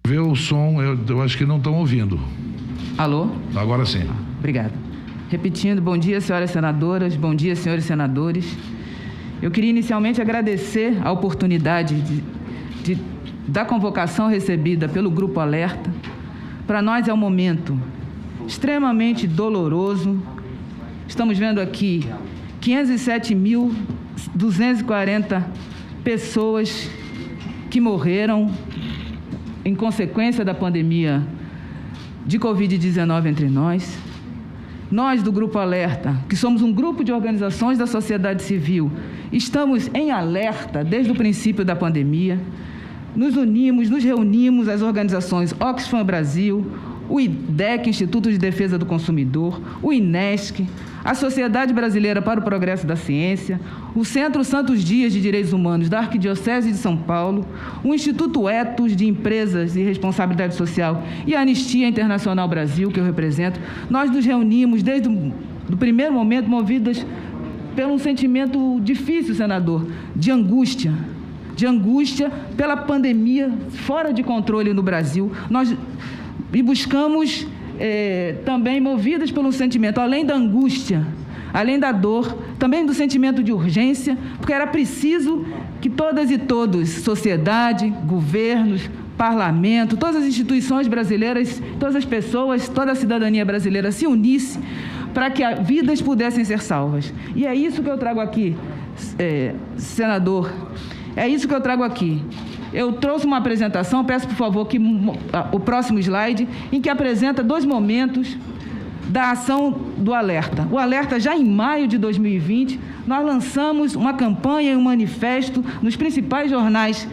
Vê o som, eu acho que não estão ouvindo. Alô? Agora sim. Obrigada. Repetindo, bom dia, senhoras senadoras, bom dia, senhores senadores. Eu queria inicialmente agradecer a oportunidade da convocação recebida pelo Grupo Alerta. Para nós é um momento extremamente doloroso. Estamos vendo aqui 507.240 pessoas que morreram em consequência da pandemia de Covid-19 entre nós. Nós, do Grupo Alerta, que somos um grupo de organizações da sociedade civil, estamos em alerta desde o princípio da pandemia. Nos unimos, nos reunimos as organizações Oxfam Brasil, o IDEC, Instituto de Defesa do Consumidor, o INESC, a Sociedade Brasileira para o Progresso da Ciência, o Centro Santos Dias de Direitos Humanos da Arquidiocese de São Paulo, o Instituto Etos de Empresas e Responsabilidade Social e a Anistia Internacional Brasil, que eu represento. Nós nos reunimos desde o primeiro momento, movidas por um sentimento difícil, senador, de angústia pela pandemia fora de controle no Brasil. E buscamos também, movidas pelo sentimento, além da angústia, além da dor, também do sentimento de urgência, porque era preciso que todas e todos, sociedade, governos, parlamento, todas as instituições brasileiras, todas as pessoas, toda a cidadania brasileira se unisse para que vidas pudessem ser salvas. E é isso que eu trago aqui, senador, é isso que eu trago aqui. Eu trouxe uma apresentação, peço por favor que o próximo slide, em que apresenta 2 momentos da ação do Alerta. O Alerta, já em maio de 2020, nós lançamos uma campanha e um manifesto nos principais jornais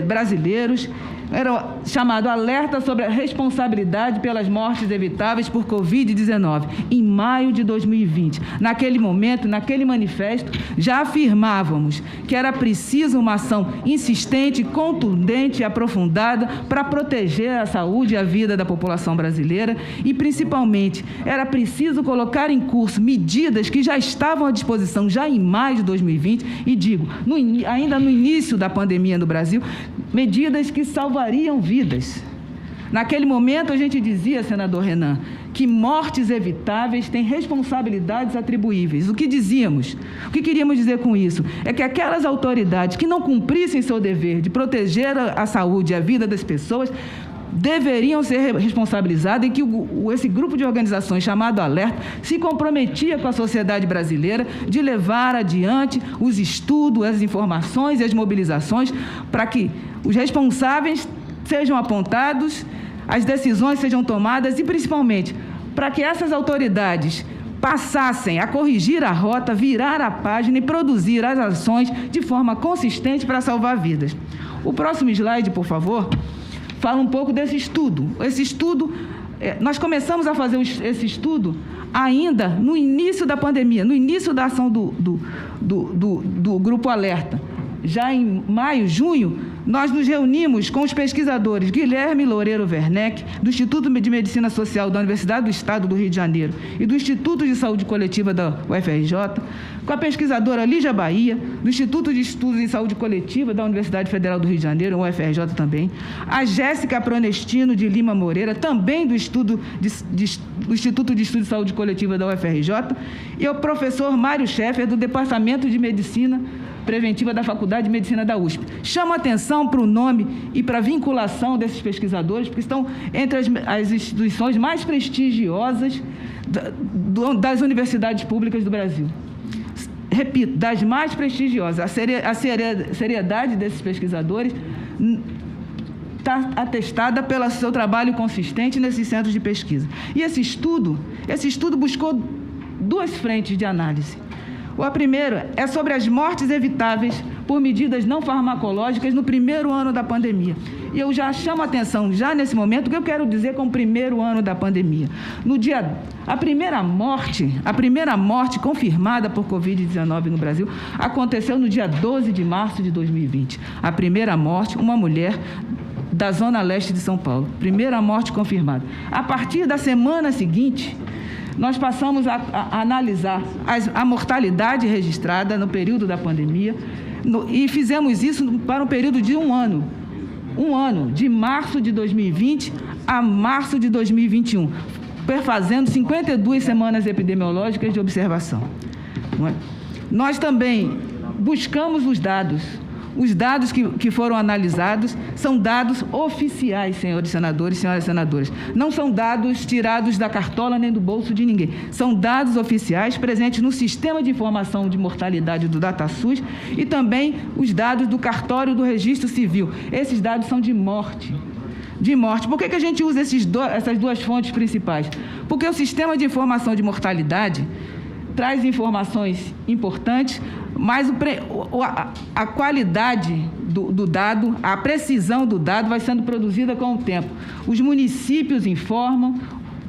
brasileiros, era chamado Alerta sobre a responsabilidade pelas mortes evitáveis por Covid-19, em maio de 2020. Naquele momento, naquele manifesto, já afirmávamos que era preciso uma ação insistente, contundente e aprofundada para proteger a saúde e a vida da população brasileira e, principalmente, era preciso colocar em curso medidas que já estavam à disposição já em maio de 2020 e, digo, ainda no início da pandemia no Brasil, medidas que salvariam vidas. Naquele momento, a gente dizia, senador Renan, que mortes evitáveis têm responsabilidades atribuíveis. O que dizíamos? O que queríamos dizer com isso? É que aquelas autoridades que não cumprissem seu dever de proteger a saúde e a vida das pessoas deveriam ser responsabilizadas, e que esse grupo de organizações chamado Alerta se comprometia com a sociedade brasileira de levar adiante os estudos, as informações e as mobilizações para que os responsáveis sejam apontados, as decisões sejam tomadas e, principalmente, para que essas autoridades passassem a corrigir a rota, virar a página e produzir as ações de forma consistente para salvar vidas. O próximo slide, por favor, fala um pouco desse estudo. Esse estudo, nós começamos a fazer esse estudo ainda no início da pandemia, no início da ação do Grupo Alerta. Já em maio, junho, nós nos reunimos com os pesquisadores Guilherme Loureiro Werneck, do Instituto de Medicina Social da Universidade do Estado do Rio de Janeiro e do Instituto de Saúde Coletiva da UFRJ, com a pesquisadora Lígia Bahia, do Instituto de Estudos em Saúde Coletiva da Universidade Federal do Rio de Janeiro, UFRJ também, a Jéssica Pronestino de Lima Moreira, também do Instituto de Estudos de Saúde Coletiva da UFRJ, e o professor Mário Scheffer, do Departamento de Medicina Preventiva da Faculdade de Medicina da USP. Chamo a atenção para o nome e para a vinculação desses pesquisadores, porque estão entre as instituições mais prestigiosas das universidades públicas do Brasil. Repito, das mais prestigiosas. A seriedade desses pesquisadores está atestada pelo seu trabalho consistente nesses centros de pesquisa. E esse estudo buscou 2 frentes de análise. A primeira é sobre as mortes evitáveis por medidas não farmacológicas no primeiro ano da pandemia. E eu já chamo a atenção, já nesse momento, o que eu quero dizer com o primeiro ano da pandemia. A primeira morte confirmada por Covid-19 no Brasil aconteceu no dia 12 de março de 2020. A primeira morte, uma mulher da Zona Leste de São Paulo. Primeira morte confirmada. A partir da semana seguinte, nós passamos a analisar a mortalidade registrada no período da pandemia e fizemos isso para um período de 1 ano. um ano, de março de 2020 a março de 2021, perfazendo 52 semanas epidemiológicas de observação. Não é? Nós também buscamos os dados. Os dados que foram analisados são dados oficiais, senhores senadores e senhoras senadoras. Não são dados tirados da cartola nem do bolso de ninguém. São dados oficiais presentes no Sistema de Informação de Mortalidade do DataSUS e também os dados do cartório do Registro Civil. Esses dados são de morte. Por que a gente usa essas duas fontes principais? Porque o Sistema de Informação de Mortalidade traz informações importantes, mas a qualidade do dado, a precisão do dado vai sendo produzida com o tempo. Os municípios informam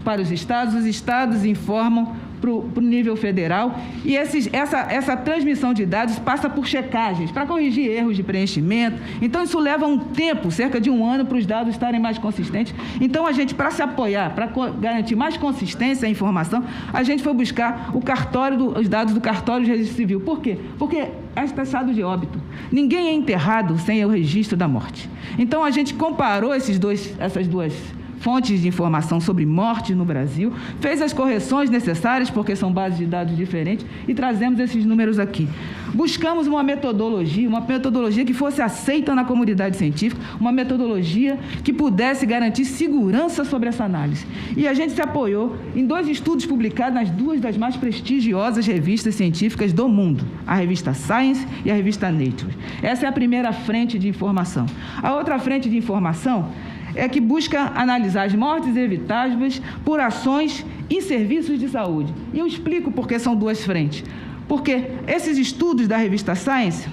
para os estados informam para o nível federal e essa transmissão de dados passa por checagens para corrigir erros de preenchimento. Então, isso leva um tempo, cerca de um ano, para os dados estarem mais consistentes. Então, a gente, para se apoiar, para garantir mais consistência à informação, a gente foi buscar os dados do cartório de registro civil. Por quê? Porque é estado de óbito. Ninguém é enterrado sem o registro da morte. Então, a gente comparou essas duas fontes de informação sobre morte no Brasil, fez as correções necessárias, porque são bases de dados diferentes, e trazemos esses números aqui. Buscamos uma metodologia que fosse aceita na comunidade científica, uma metodologia que pudesse garantir segurança sobre essa análise. E a gente se apoiou em 2 estudos publicados nas 2 das mais prestigiosas revistas científicas do mundo, a revista Science e a revista Nature. Essa é a primeira frente de informação. A outra frente de informação é que busca analisar as mortes evitáveis por ações em serviços de saúde. E eu explico por que são 2 frentes. Porque esses estudos da revista Science,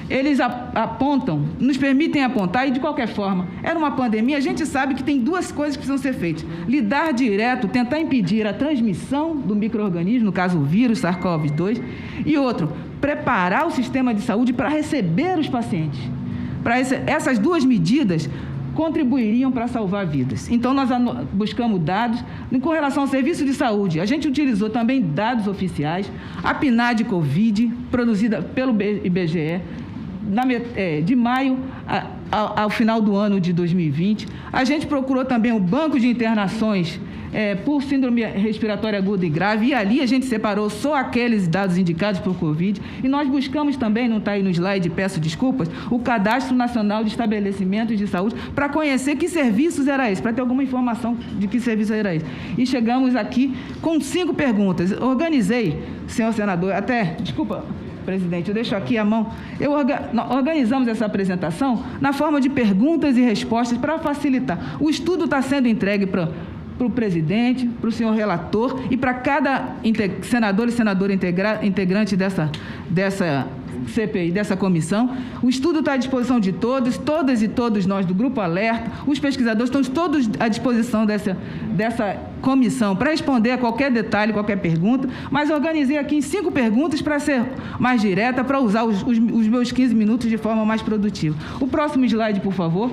eles nos permitem apontar, e de qualquer forma, era uma pandemia, a gente sabe que tem 2 coisas que precisam ser feitas. Lidar direto, tentar impedir a transmissão do micro-organismo, no caso o vírus SARS-CoV-2, e outro, preparar o sistema de saúde para receber os pacientes. Essas 2 medidas contribuiriam para salvar vidas. Então, nós buscamos dados com relação ao serviço de saúde. A gente utilizou também dados oficiais, a PNAD Covid, produzida pelo IBGE, de maio ao final do ano de 2020. A gente procurou também o banco de internações por síndrome respiratória aguda e grave, e ali a gente separou só aqueles dados indicados por Covid, e nós buscamos também, não está aí no slide, peço desculpas, o Cadastro Nacional de Estabelecimentos de Saúde, para conhecer que serviços era esse, para ter alguma informação de que serviço era esse. E chegamos aqui com 5 perguntas. Organizei, senhor senador, desculpa, presidente, eu deixo aqui a mão. Organizamos essa apresentação na forma de perguntas e respostas para facilitar. O estudo está sendo entregue para o presidente, para o senhor relator e para cada senador e senadora integrante dessa CPI, dessa comissão. O estudo está à disposição de todas e todos nós do Grupo Alerta, os pesquisadores estão todos à disposição dessa comissão para responder a qualquer detalhe, qualquer pergunta, mas organizei aqui em 5 perguntas para ser mais direta, para usar os meus 15 minutos de forma mais produtiva. O próximo slide, por favor,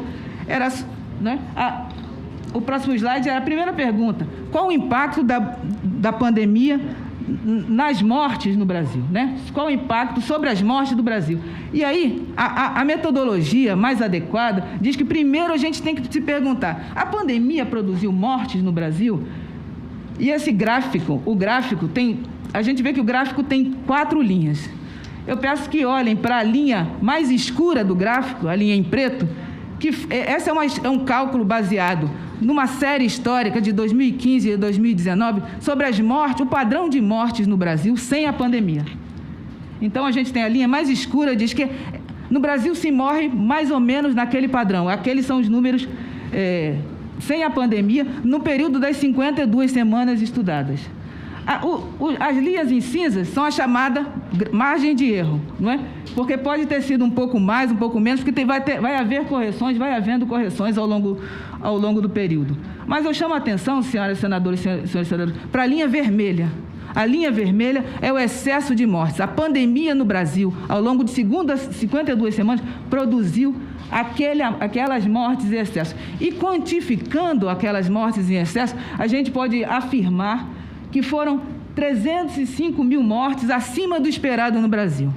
o próximo slide é a primeira pergunta. Qual o impacto da pandemia nas mortes no Brasil, né? Qual o impacto sobre as mortes do Brasil? E aí, a metodologia mais adequada diz que primeiro a gente tem que se perguntar, a pandemia produziu mortes no Brasil? E esse gráfico, a gente vê que o gráfico tem 4 linhas. Eu peço que olhem para a linha mais escura do gráfico, a linha em preto, que essa é um cálculo baseado numa série histórica de 2015 e 2019 sobre as mortes, o padrão de mortes no Brasil sem a pandemia. Então, a gente tem a linha mais escura, diz que no Brasil se morre mais ou menos naquele padrão. Aqueles são os números sem a pandemia, no período das 52 semanas estudadas. As linhas em cinzas são a chamada margem de erro, não é? Porque pode ter sido um pouco mais, um pouco menos, porque vai haver correções, vai havendo correções ao longo do período. Mas eu chamo a atenção, senhoras senadoras e senhores senadores, para a linha vermelha. A linha vermelha é o excesso de mortes. A pandemia no Brasil, ao longo de 52 semanas, produziu aquelas mortes em excesso. E quantificando aquelas mortes em excesso, a gente pode afirmar que foram 305 mil mortes acima do esperado no Brasil.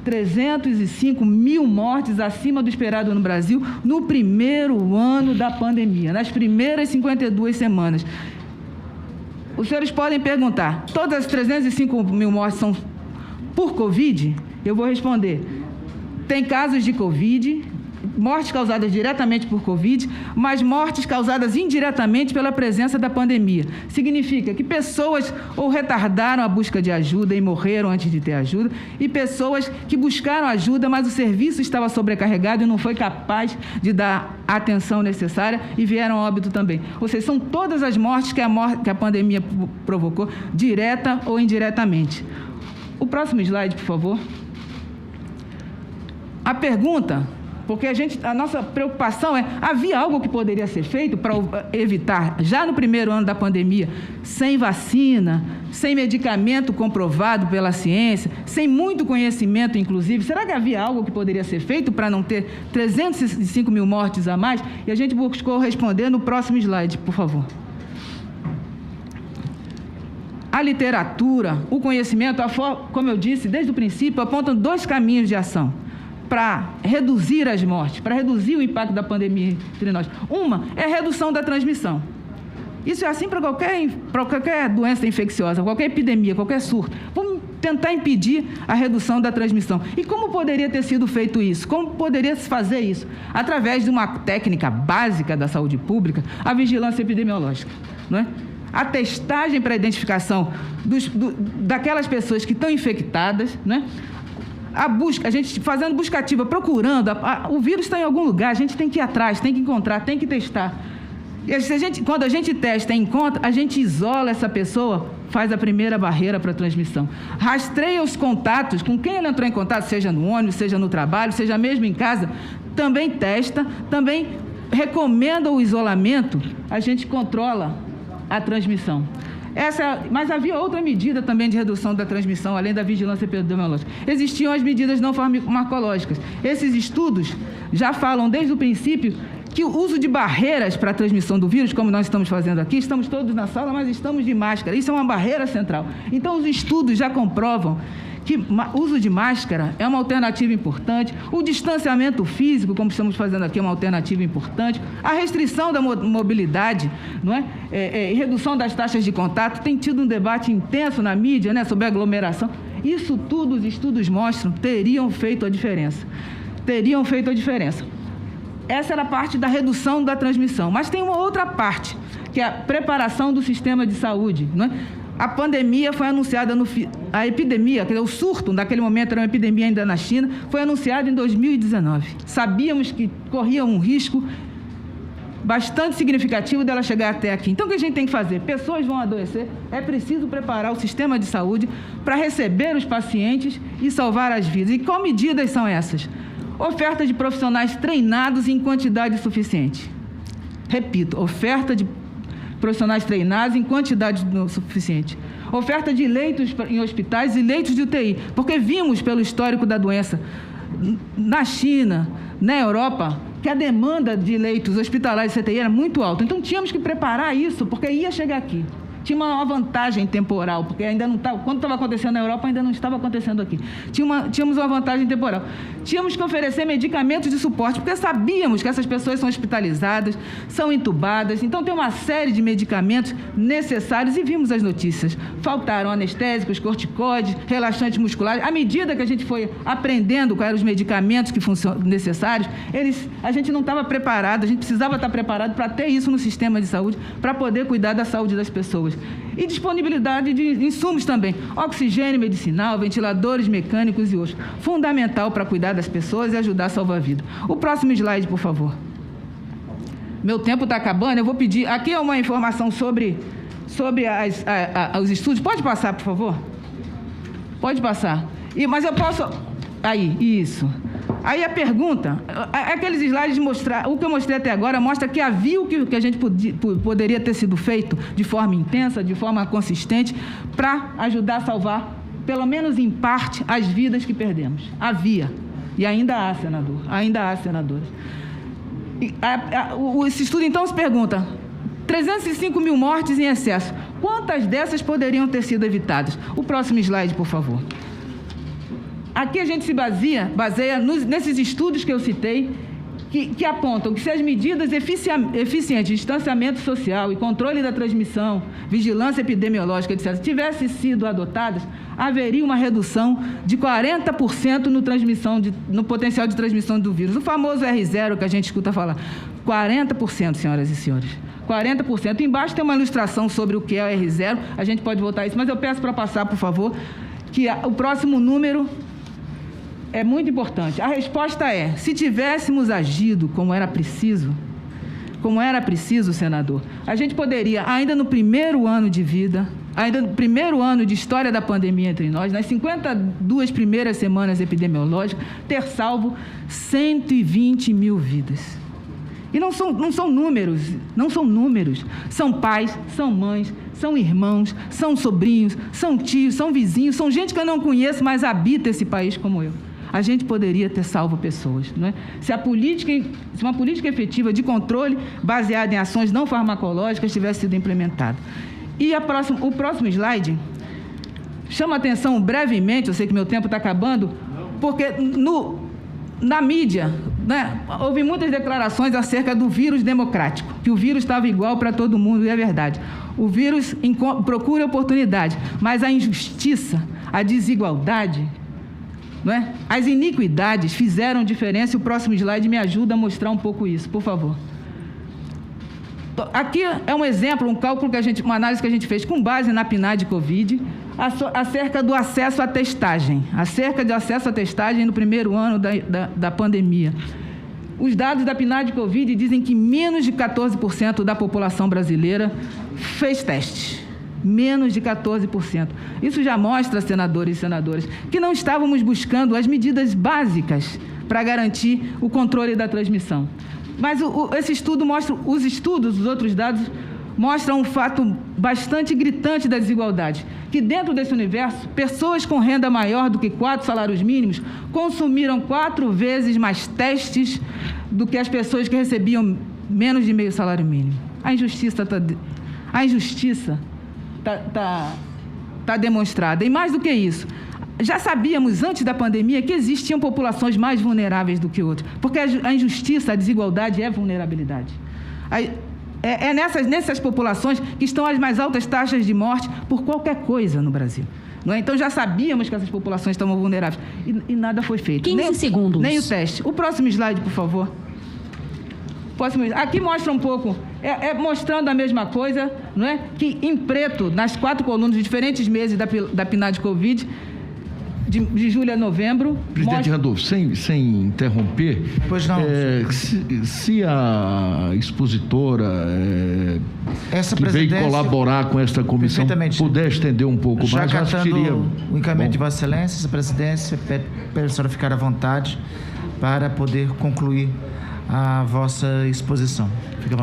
305 mil mortes acima do esperado no Brasil no primeiro ano da pandemia, nas primeiras 52 semanas. Os senhores podem perguntar, todas as 305 mil mortes são por Covid? Eu vou responder. Tem casos de Covid, mortes causadas diretamente por Covid, mas mortes causadas indiretamente pela presença da pandemia. Significa que pessoas ou retardaram a busca de ajuda e morreram antes de ter ajuda, e pessoas que buscaram ajuda, mas o serviço estava sobrecarregado e não foi capaz de dar a atenção necessária e vieram a óbito também. Ou seja, são todas as mortes que a pandemia provocou, direta ou indiretamente. O próximo slide, por favor. A pergunta, porque a nossa preocupação é, havia algo que poderia ser feito para evitar, já no primeiro ano da pandemia, sem vacina, sem medicamento comprovado pela ciência, sem muito conhecimento, inclusive, será que havia algo que poderia ser feito para não ter 305 mil mortes a mais? E a gente buscou responder no próximo slide, por favor. A literatura, o conhecimento, como eu disse, desde o princípio, apontam 2 caminhos de ação para reduzir as mortes, para reduzir o impacto da pandemia entre nós. Uma é a redução da transmissão. Isso é assim para qualquer doença infecciosa, qualquer epidemia, qualquer surto. Vamos tentar impedir a redução da transmissão. E como poderia ter sido feito isso? Como poderia se fazer isso? Através de uma técnica básica da saúde pública, a vigilância epidemiológica, não é? A testagem para a identificação daquelas pessoas que estão infectadas, né? A gente fazendo busca ativa, procurando, o vírus está em algum lugar, a gente tem que ir atrás, tem que encontrar, tem que testar. E quando a gente testa e encontra, a gente isola essa pessoa, faz a primeira barreira para a transmissão. Rastreia os contatos, com quem ela entrou em contato, seja no ônibus, seja no trabalho, seja mesmo em casa, também testa, também recomenda o isolamento, a gente controla a transmissão. Mas havia outra medida também de redução da transmissão, além da vigilância epidemiológica. Existiam as medidas não farmacológicas. Esses estudos já falam desde o princípio que o uso de barreiras para a transmissão do vírus, como nós estamos fazendo aqui, estamos todos na sala, mas estamos de máscara. Isso é uma barreira central. Então, os estudos já comprovam que o uso de máscara é uma alternativa importante, o distanciamento físico, como estamos fazendo aqui, é uma alternativa importante, a restrição da mobilidade, não é? Redução das taxas de contato, tem tido um debate intenso na mídia, né, sobre a aglomeração. Isso tudo, os estudos mostram, teriam feito a diferença. Teriam feito a diferença. Essa era a parte da redução da transmissão. Mas tem uma outra parte, que é a preparação do sistema de saúde, não é? A pandemia foi anunciada, a epidemia, quer dizer, o surto, naquele momento era uma epidemia ainda na China, foi anunciado em 2019. Sabíamos que corria um risco bastante significativo dela chegar até aqui. Então, o que a gente tem que fazer? Pessoas vão adoecer, é preciso preparar o sistema de saúde para receber os pacientes e salvar as vidas. E qual medidas são essas? Oferta de profissionais treinados em quantidade suficiente. Repito, oferta de profissionais treinados em quantidade suficiente. Oferta de leitos em hospitais e leitos de UTI, porque vimos pelo histórico da doença na China, na Europa, que a demanda de leitos hospitalares e CTI era muito alta. Então, tínhamos que preparar isso, porque ia chegar aqui. Tinha uma vantagem temporal, porque ainda não estava, quando estava acontecendo na Europa, ainda não estava acontecendo aqui. Tínhamos uma vantagem temporal. Tínhamos que oferecer medicamentos de suporte, porque sabíamos que essas pessoas são hospitalizadas, são entubadas, então tem uma série de medicamentos necessários e vimos as notícias. Faltaram anestésicos, corticoides, relaxantes musculares. À medida que a gente foi aprendendo quais eram os medicamentos que necessários, a gente não estava preparado, a gente precisava estar preparado para ter isso no sistema de saúde, para poder cuidar da saúde das pessoas. E disponibilidade de insumos também, oxigênio medicinal, ventiladores mecânicos e outros. Fundamental para cuidar das pessoas e ajudar a salvar a vida. O próximo slide, por favor. Meu tempo está acabando, eu vou pedir... Aqui é uma informação sobre os estudos. Pode passar, por favor? Pode passar. Mas eu posso... Aí, isso. Aí a pergunta, aqueles slides o que eu mostrei até agora mostra que havia o que a gente poderia ter sido feito de forma intensa, de forma consistente, para ajudar a salvar, pelo menos em parte, as vidas que perdemos. Havia. E ainda há, senador. Ainda há, senadores. Esse estudo, então, se pergunta, 305 mil mortes em excesso. Quantas dessas poderiam ter sido evitadas? O próximo slide, por favor. Aqui a gente se baseia nesses estudos que eu citei, que apontam que se as medidas eficientes de distanciamento social e controle da transmissão, vigilância epidemiológica, etc., tivessem sido adotadas, haveria uma redução de 40% no potencial de transmissão do vírus. O famoso R0 que a gente escuta falar. 40%, senhoras e senhores. 40%. Embaixo tem uma ilustração sobre o que é o R0. A gente pode voltar a isso, mas eu peço para passar, por favor, que o próximo número é muito importante. A resposta é: se tivéssemos agido como era preciso, senador, a gente poderia, ainda no primeiro ano de vida, ainda no primeiro ano de história da pandemia entre nós, nas 52 primeiras semanas epidemiológicas, ter salvo 120 mil vidas. E não são números, são pais, são mães, são irmãos, são sobrinhos, são tios, são vizinhos, são gente que eu não conheço, mas habita esse país como eu. A gente poderia ter salvo pessoas, não é? Se uma política efetiva de controle baseada em ações não farmacológicas tivesse sido implementada. E o próximo slide chama a atenção brevemente, eu sei que meu tempo está acabando, porque na mídia, né, houve muitas declarações acerca do vírus democrático, que o vírus estava igual para todo mundo, e é verdade. O vírus procura oportunidade, mas a injustiça, a desigualdade, não é? As iniquidades fizeram diferença, e o próximo slide me ajuda a mostrar um pouco isso, por favor. Aqui é um exemplo, um cálculo uma análise que a gente fez com base na PNAD Covid, acerca do acesso à testagem, no primeiro ano da pandemia. Os dados da PNAD Covid dizem que menos de 14% da população brasileira fez testes. Menos de 14%. Isso já mostra, senadores e senadoras, que não estávamos buscando as medidas básicas para garantir o controle da transmissão. Mas esse estudo mostra, os outros dados, mostram um fato bastante gritante da desigualdade, que dentro desse universo, pessoas com renda maior do que 4 salários mínimos consumiram 4 vezes mais testes do que as pessoas que recebiam menos de meio salário mínimo. A injustiça está demonstrada. E mais do que isso, já sabíamos antes da pandemia que existiam populações mais vulneráveis do que outras, porque a injustiça, a desigualdade é vulnerabilidade. É nessas populações que estão as mais altas taxas de morte por qualquer coisa no Brasil. Não é? Então já sabíamos que essas populações estavam vulneráveis e nada foi feito. 15 segundos. Nem o teste. O próximo slide, por favor. Aqui mostra um pouco, mostrando a mesma coisa, não é? Que em preto, nas 4 colunas de diferentes meses da PNAD Covid, de julho a novembro. Presidente Randolfo, sem interromper, pois não. Se a expositora que veio colaborar com esta comissão puder estender um pouco mais, eu acho que seria o encaminhamento de Vossa Excelência, essa presidência, pede a senhora ficar à vontade para poder concluir a vossa exposição.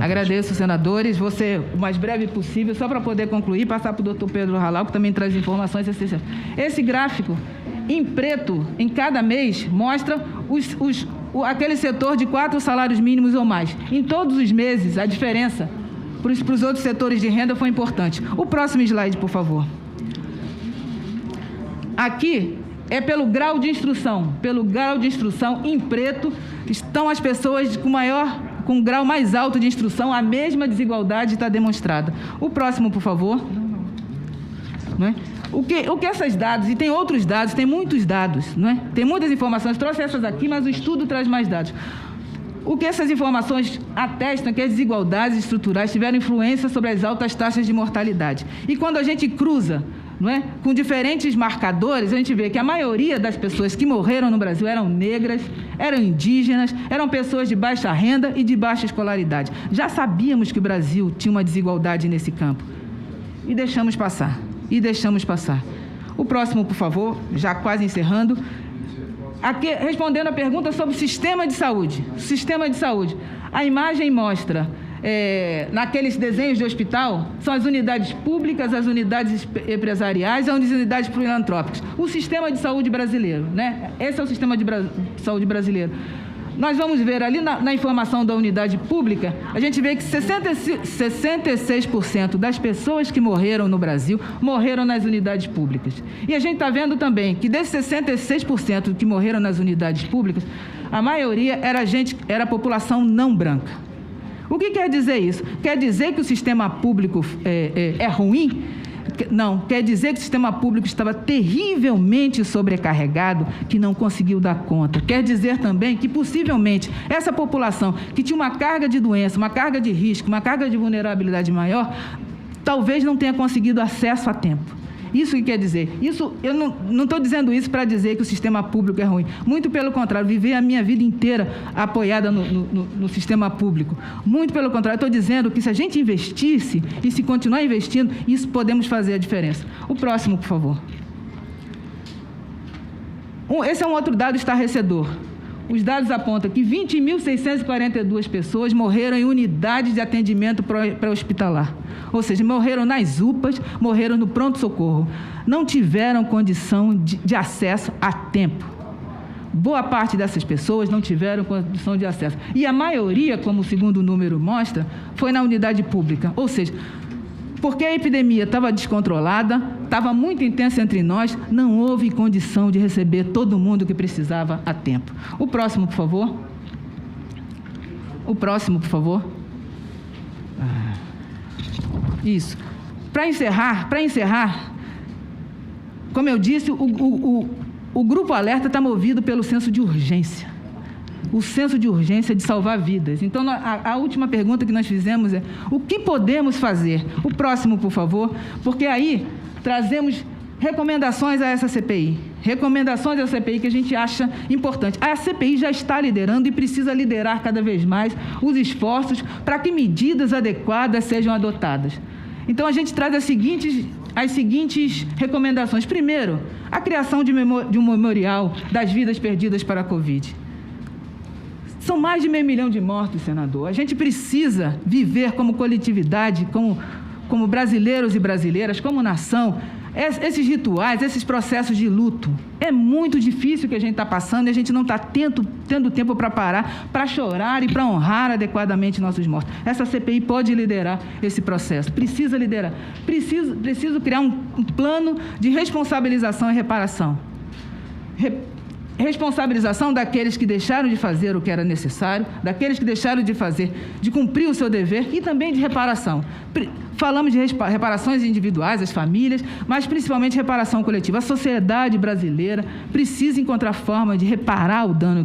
Agradeço, senadores. Vou ser o mais breve possível, só para poder concluir, passar para o doutor Pedro Halal, que também traz informações essenciais. Esse gráfico, em preto, em cada mês, mostra aquele setor de 4 salários mínimos ou mais. Em todos os meses, a diferença para os outros setores de renda foi importante. O próximo slide, por favor. Aqui é pelo grau de instrução. Pelo grau de instrução, em preto, estão as pessoas com grau mais alto de instrução, a mesma desigualdade está demonstrada. O próximo, por favor. Não é? O que esses dados, e tem outros dados, tem muitos dados, não é? Tem muitas informações, trouxe essas aqui, mas o estudo traz mais dados. O que essas informações atestam que as desigualdades estruturais tiveram influência sobre as altas taxas de mortalidade. E quando a gente cruza, não é, com diferentes marcadores, a gente vê que a maioria das pessoas que morreram no Brasil eram negras, eram indígenas, eram pessoas de baixa renda e de baixa escolaridade. Já sabíamos que o Brasil tinha uma desigualdade nesse campo. E deixamos passar. O próximo, por favor, já quase encerrando. Aqui, respondendo a pergunta sobre o sistema de saúde. A imagem mostra, naqueles desenhos de hospital, são as unidades públicas, as unidades empresariais e as unidades filantrópicas. O sistema de saúde brasileiro, né? Esse é o sistema de saúde brasileiro. nós vamos ver ali na informação da unidade pública, a gente vê que 66% das pessoas que morreram no Brasil morreram nas unidades públicas. E a gente está vendo também que desses 66% que morreram nas unidades públicas, a maioria era população não branca. O que quer dizer isso? Quer dizer que o sistema público é ruim? Não, quer dizer que o sistema público estava terrivelmente sobrecarregado, que não conseguiu dar conta. Quer dizer também que, possivelmente, essa população que tinha uma carga de doença, uma carga de risco, uma carga de vulnerabilidade maior, talvez não tenha conseguido acesso a tempo. Isso que quer dizer? Eu não estou dizendo isso para dizer que o sistema público é ruim. Muito pelo contrário, vivi a minha vida inteira apoiada no sistema público. Muito pelo contrário, estou dizendo que se a gente investisse e se continuar investindo, isso podemos fazer a diferença. O próximo, por favor. Esse é um outro dado estarrecedor. Os dados apontam que 20.642 pessoas morreram em unidades de atendimento pré-hospitalar. Ou seja, morreram nas UPAs, morreram no pronto-socorro. Não tiveram condição de acesso a tempo. Boa parte dessas pessoas não tiveram condição de acesso. E a maioria, como o segundo número mostra, foi na unidade pública. Ou seja, porque a epidemia estava descontrolada, estava muito intensa entre nós, não houve condição de receber todo mundo que precisava a tempo. O próximo, por favor. O próximo, por favor. Isso. Para encerrar, como eu disse, o Grupo Alerta está movido pelo senso de urgência. O senso de urgência de salvar vidas. Então, a última pergunta que nós fizemos é: o que podemos fazer? O próximo, por favor, porque aí trazemos recomendações a essa CPI. Recomendações à CPI que a gente acha importante. A CPI já está liderando e precisa liderar cada vez mais os esforços para que medidas adequadas sejam adotadas. Então, a gente traz as seguintes recomendações. Primeiro, a criação de um memorial das vidas perdidas para a Covid. São mais de 500 mil de mortos, senador. A gente precisa viver como coletividade, como brasileiros e brasileiras, como nação, esses rituais, esses processos de luto. É muito difícil o que a gente está passando e a gente não está tendo tempo para parar, para chorar e para honrar adequadamente nossos mortos. Essa CPI pode liderar esse processo, precisa liderar. Preciso criar um plano de responsabilização e reparação. Responsabilização daqueles que deixaram de fazer o que era necessário, daqueles que deixaram de cumprir o seu dever, e também de reparação. Falamos de reparações individuais, as famílias, mas principalmente reparação coletiva. A sociedade brasileira precisa encontrar forma de reparar o dano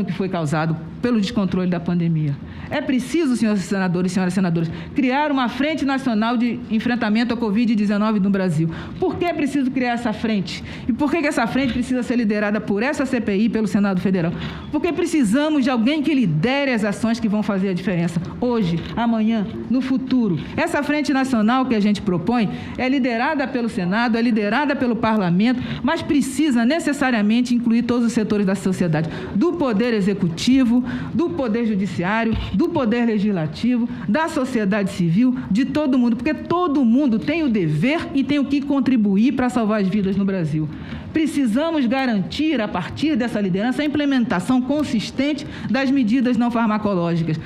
que foi causado pelo descontrole da pandemia. É preciso, senhores senadores e senhoras senadoras, criar uma frente nacional de enfrentamento à Covid-19 no Brasil. Por que é preciso criar essa frente? E por que essa frente precisa ser liderada por essa CPI e pelo Senado Federal? Porque precisamos de alguém que lidere as ações que vão fazer a diferença hoje, amanhã, no futuro. Essa frente nacional que a gente propõe é liderada pelo Senado, é liderada pelo Parlamento, mas precisa necessariamente incluir todos os setores da sociedade, do Poder Executivo, do Poder Judiciário, do Poder Legislativo, da sociedade civil, de todo mundo, porque todo mundo tem o dever e tem o que contribuir para salvar as vidas no Brasil. Precisamos garantir, a partir dessa liderança, a implementação consistente das medidas não farmacológicas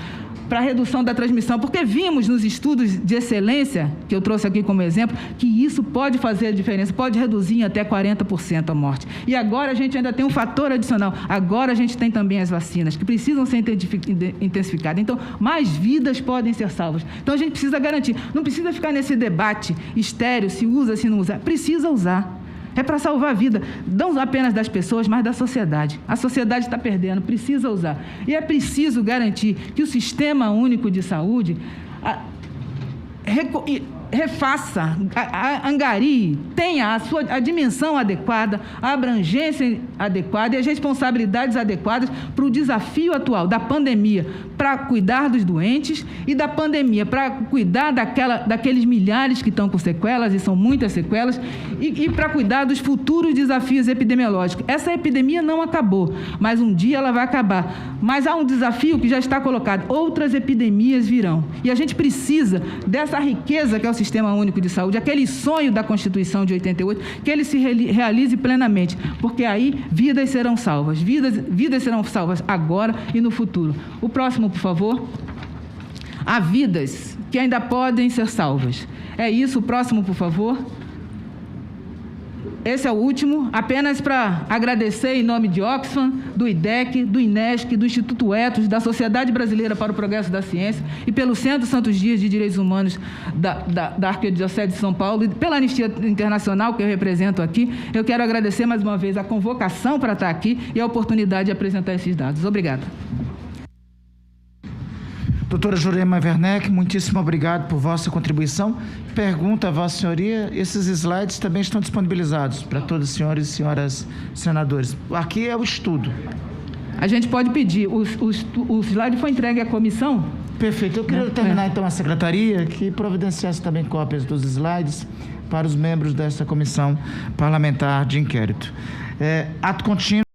para a redução da transmissão, porque vimos nos estudos de excelência, que eu trouxe aqui como exemplo, que isso pode fazer a diferença, pode reduzir em até 40% a morte. E agora a gente ainda tem um fator adicional, agora a gente tem também as vacinas, que precisam ser intensificadas. Então, mais vidas podem ser salvas. Então, a gente precisa garantir, não precisa ficar nesse debate estéril, se usa, se não usa, precisa usar. É para salvar a vida, não apenas das pessoas, mas da sociedade. A sociedade está perdendo, precisa usar. E é preciso garantir que o Sistema Único de Saúde refaça, angarie, tenha a dimensão adequada, a abrangência adequada e as responsabilidades adequadas para o desafio atual da pandemia, para cuidar dos doentes, e da pandemia, para cuidar daqueles milhares que estão com sequelas, e são muitas sequelas, e para cuidar dos futuros desafios epidemiológicos. Essa epidemia não acabou, mas um dia ela vai acabar. Mas há um desafio que já está colocado, outras epidemias virão. E a gente precisa dessa riqueza que é o Sistema Único de Saúde, aquele sonho da Constituição de 88, que ele se realize plenamente, porque aí vidas serão salvas, vidas serão salvas agora e no futuro. O próximo, por favor. Há vidas que ainda podem ser salvas. É isso, o próximo, por favor. Esse é o último, apenas para agradecer em nome de Oxfam, do IDEC, do INESC, do Instituto Ethos, da Sociedade Brasileira para o Progresso da Ciência e pelo Centro Santos Dias de Direitos Humanos da Arquidiocese de São Paulo e pela Anistia Internacional, que eu represento aqui. Eu quero agradecer mais uma vez a convocação para estar aqui e a oportunidade de apresentar esses dados. Obrigada. Doutora Jurema Werneck, muitíssimo obrigado por vossa contribuição. Pergunta a Vossa Senhoria, esses slides também estão disponibilizados para todos os senhores e senhoras senadores. Aqui é o estudo. A gente pode pedir, o slide foi entregue à comissão? Perfeito. Eu queria terminar então a secretaria que providenciasse também cópias dos slides para os membros desta comissão parlamentar de inquérito. Ato contínuo.